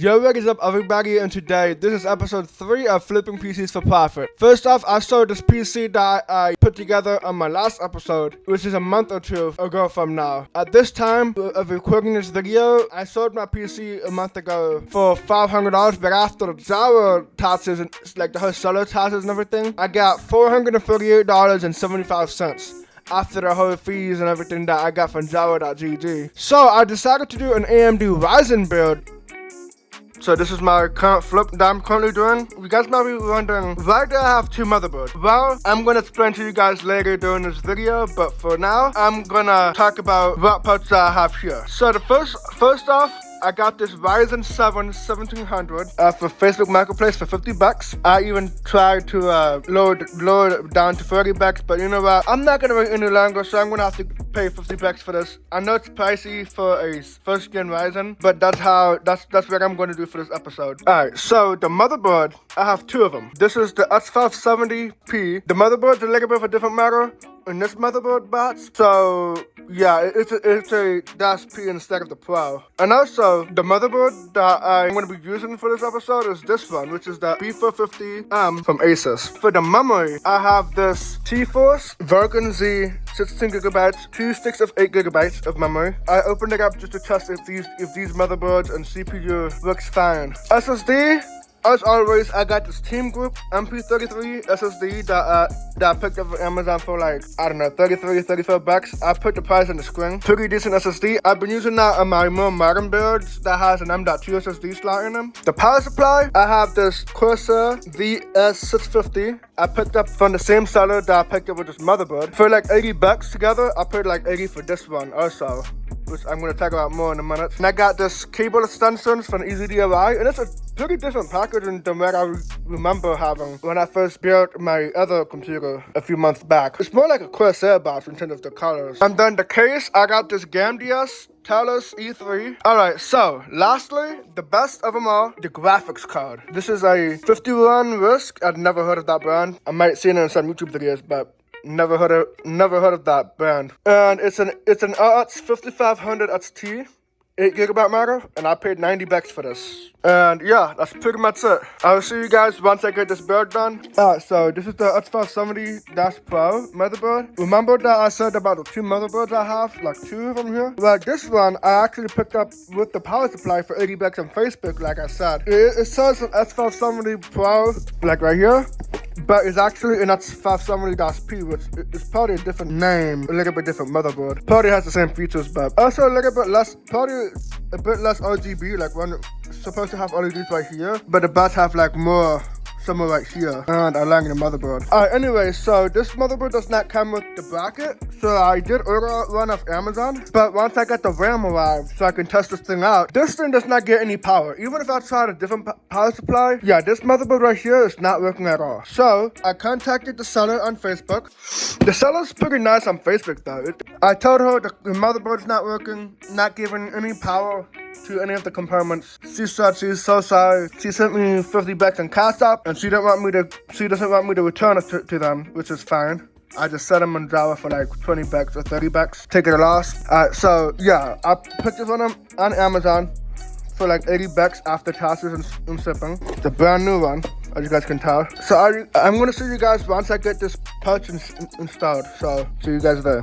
Yo, what is up everybody, and today this is episode 3 of Flipping PCs for Profit. First off, I sold this PC that I put together on my last episode, which is a month or two ago from now. At this time of recording this video, I sold my PC a month ago for $500, but after the Java taxes and like the whole seller taxes and everything, I got $438.75. After the whole fees and everything that I got from Java.gg. So I decided to do an AMD Ryzen build. So this is my current flip that I'm currently doing. You guys might be wondering, why do I have two motherboards? Well, I'm gonna explain to you guys later during this video, but for now, I'm gonna talk about what parts that I have here. So the first off, I got this Ryzen 7 1700 for Facebook Marketplace for $50. I even tried to lower it down to $30, but you know what? I'm not gonna wait any longer, so I'm gonna have to pay $50 for this. I know it's pricey for a first gen Ryzen, but that's what I'm gonna do for this episode. Alright, so the motherboard, I have two of them. This is the X570P. The motherboard's a little bit of a different matter in this motherboard box, so yeah, it's a DESC instead of the Pro. And also, the motherboard that I'm going to be using for this episode is this one, which is the B450M from Asus. For the memory, I have this T-Force Vulcan Z 16GB, 2 sticks of 8GB of memory. I opened it up just to test if these motherboards and CPU works fine. SSD, as always, I got this Team Group MP33 SSD that I picked up on Amazon for like, I don't know, $34. I put the price on the screen. Pretty decent SSD. I've been using that on my more modern builds that has an M.2 SSD slot in them. The power supply, I have this Corsair VS650. I picked up from the same seller that I picked up with this motherboard. For like $80 together, I paid like $80 for this one also, which I'm going to talk about more in a minute. And I got this cable extensions from EasyDIY, and it's a pretty different packaging than what I remember having when I first built my other computer a few months back. It's more like a Corsair box in terms of the colors. And then the case, I got this GameDS Talus E3. Alright, so lastly, the best of them all, the graphics card. This is a 51 RISC. I'd never heard of that brand. I might see it in some YouTube videos, but never heard of that brand. And it's an RX 5500 XT, 8GB model, and I paid $90 for this. And yeah, that's pretty much it. I'll see you guys once I get this build done. Alright, so this is the X570-Pro motherboard. Remember that I said about the two motherboards I have, like two of them here? Well, this one I actually picked up with the power supply for $80 on Facebook, like I said. It says an X570 Pro, like right here, but it's actually an X570-P, which is probably a different name, a little bit different motherboard. Probably has the same features, but also a little bit less, probably a bit less RGB, like one supposed to have LEDs right here, but the buds have like more somewhere right here, and I like the motherboard. Alright, anyway, so this motherboard does not come with the bracket, so I did order one off Amazon, but once I got the RAM arrived, so I can test this thing out, this thing does not get any power. Even if I tried a different power supply, yeah, this motherboard right here is not working at all. So, I contacted the seller on Facebook. The seller's pretty nice on Facebook though. I told her the motherboard's not working, not giving any power to any of the components. She said she's so sorry. She sent me $50 in Cash App, and she doesn't want me to return it to them, which is fine. I just set them on Java for like $20 or $30. Take it a loss. So yeah, I put this on Amazon for like $80 after taxes and shipping. It's a brand new one, as you guys can tell. So I'm gonna see you guys once I get this patch installed. So see you guys there.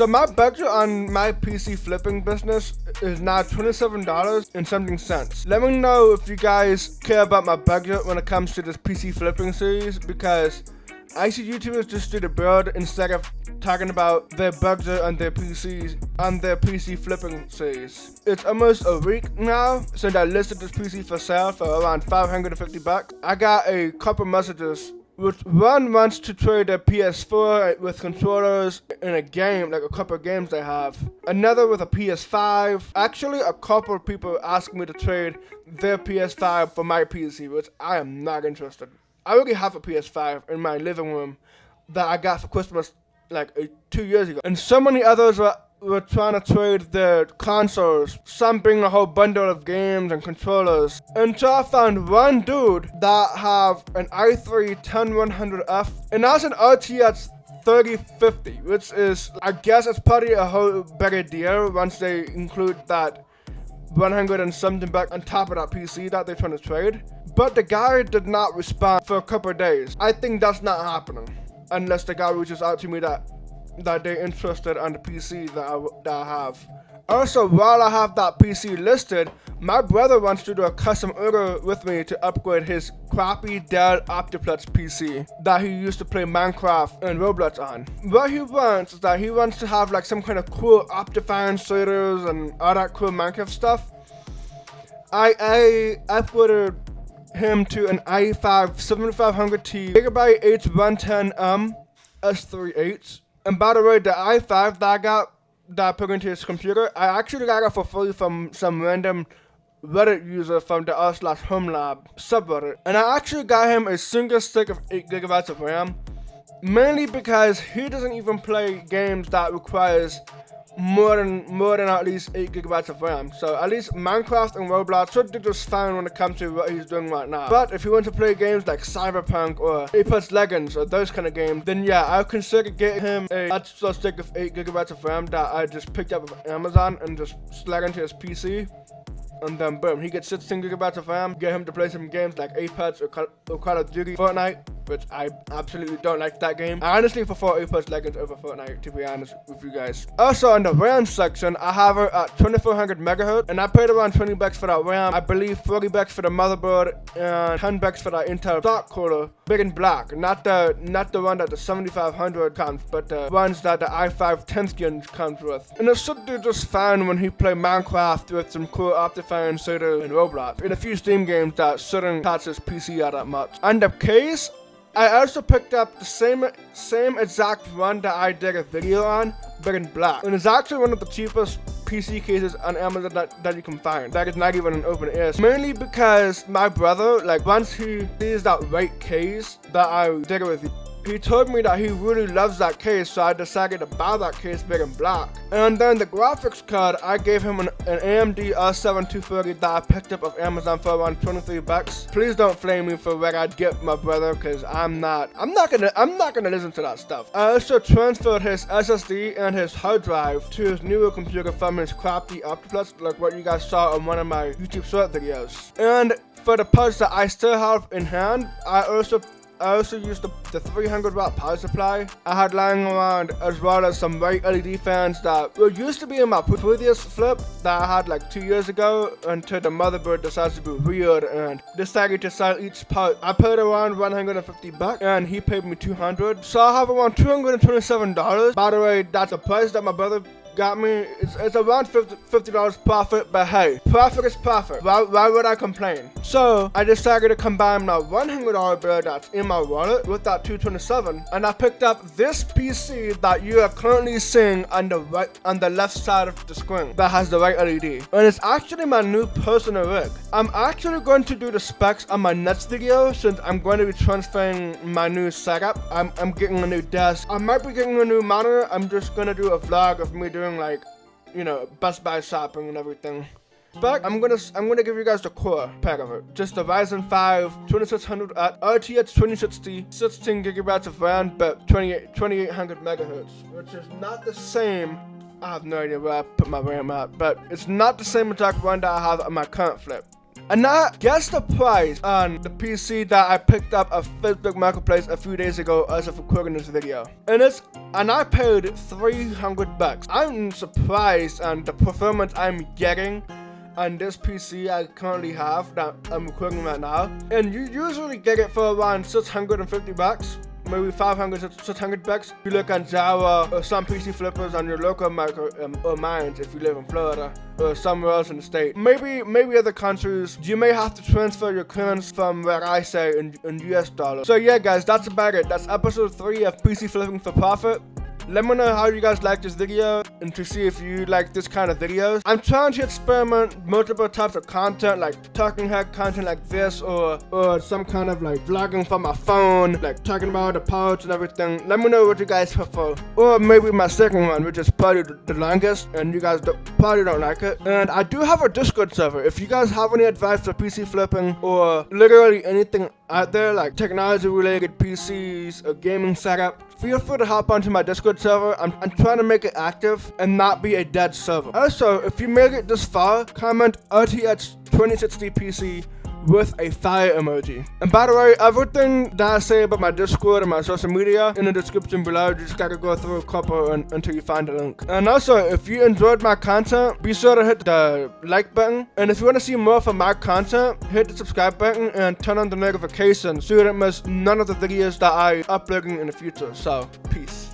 So my budget on my PC flipping business is now $27 and something cents. Let me know if you guys care about my budget when it comes to this PC flipping series, because I see YouTubers just do the build instead of talking about their budget on their PCs on their PC flipping series. It's almost a week now since I listed this PC for sale for around $550. I got a couple messages. With one wants to trade their PS4 with controllers in a game, like a couple of games they have. Another with a PS5. Actually, a couple of people asked me to trade their PS5 for my PC, which I am not interested. I already have a PS5 in my living room that I got for Christmas like 2 years ago. And so many others were trying to trade their consoles, some bring a whole bundle of games and controllers. Until I found one dude that have an i3 10100F, and that's an RTX 3050, which is, I guess it's probably a whole better deal once they include that 100 and something back on top of that PC that they're trying to trade. But the guy did not respond for a couple of days. I think that's not happening unless the guy reaches out to me that they're interested on the PC that I have. Also, while I have that PC listed, my brother wants to do a custom order with me to upgrade his crappy Dell Optiplex PC that he used to play Minecraft and Roblox on. What he wants is that he wants to have like some kind of cool Optifine shaders and all that cool Minecraft stuff. I upgraded him to an i5 7500T Gigabyte H110M S38. And by the way, the i5 that I put into his computer, I actually got it for free from some random Reddit user from the r/homelab subreddit. And I actually got him a single stick of 8 GB of RAM, mainly because he doesn't even play games that requires more than at least 8 GB of RAM. So at least Minecraft and Roblox should do just fine when it comes to what he's doing right now. But if you want to play games like Cyberpunk or Apex Legends or those kind of games, then yeah, I'll consider getting him a extra stick of 8 GB of RAM that I just picked up on Amazon and just slug into his PC. And then boom, he gets 16 GB of RAM. Get him to play some games like Apex or Call of Duty, Fortnite, which I absolutely don't like that game. I honestly prefer Apex Legends over Fortnite, to be honest with you guys. Also, in the RAM section, I have her at 2400 MHz, and I paid around $20 for that RAM. I believe $40 for the motherboard and $10 for that Intel stock cooler, big and black. Not the one that the 7500 comes, but the ones that the i5 10 skin comes with. And it should do just fine when he play Minecraft with some cool Optifine shader and Roblox, and a few Steam games that shouldn't touch his PC out that much. On the case, I also picked up the same exact one that I did a video on, but in black. And it's actually one of the cheapest PC cases on Amazon that you can find. That is not even an open air. Mainly because my brother, like once he sees that white case that I did with, he told me that he really loves that case, so I decided to buy that case big and black. And then the graphics card, I gave him an AMD R7 240 that I picked up off Amazon for around $23. Please don't flame me for where I'd get my brother, cause I'm not gonna listen to that stuff. I also transferred his SSD and his hard drive to his newer computer from his crappy Optiplex, like what you guys saw on one of my YouTube short videos. And for the parts that I still have in hand, I also used the 300 watt power supply I had lying around, as well as some white LED fans that were used to be in my previous flip that I had like 2 years ago, until the motherboard decided to be weird and decided to sell each part. I paid around $150 and he paid me $200, so I have around $227. By the way, that's the price that my brother got me. It's around $50 profit, but hey, profit is profit. Why would I complain? So I decided to combine my $100 bill that's in my wallet with that $227, and I picked up this PC that you are currently seeing on the left side of the screen that has the white LED, and it's actually my new personal rig. I'm actually going to do the specs on my next video, since I'm going to be transferring my new setup. I'm getting a new desk. I might be getting a new monitor. I'm just gonna do a vlog of me doing like, you know, Best Buy shopping and everything. But I'm gonna give you guys the core pack of it. Just the Ryzen 5 2600 at RTX 2060, 16 GB of RAM, but 2800 MHz, which is not the same. I have no idea where I put my RAM at, but it's not the same exact one that I have on my current flip. And now guess the price on the PC that I picked up at Facebook Marketplace a few days ago as of recording this video. And I paid $300. I'm surprised on the performance I'm getting on this PC I currently have that I'm recording right now. And you usually get it for around $650. Maybe 500 to 600 bucks. If you look on Java or some PC flippers on your local market or mines if you live in Florida or somewhere else in the state. Maybe other countries, you may have to transfer your currency from where I say in US dollars. So yeah guys, that's about it. That's episode 3 of PC Flipping for Profit. Let me know how you guys like this video and to see if you like this kind of videos. I'm trying to experiment multiple types of content, like talking head content like this, or some kind of like vlogging from my phone, like talking about the parts and everything. Let me know what you guys prefer. Or maybe my second one, which is probably the longest, and you guys probably don't like it. And I do have a Discord server. If you guys have any advice for PC flipping or literally anything out there, like technology related PCs or gaming setup, feel free to hop onto my Discord server. I'm trying to make it active and not be a dead server. Also, if you made it this far, comment RTX 2060 PC with a fire emoji. And by the way, everything that I say about my Discord and my social media in the description below. You just gotta go through a couple until you find the link. And also, if you enjoyed my content, be sure to hit the like button. And if you want to see more from my content, hit the subscribe button and turn on the notifications so you don't miss none of the videos that I uploading in the future. So, peace.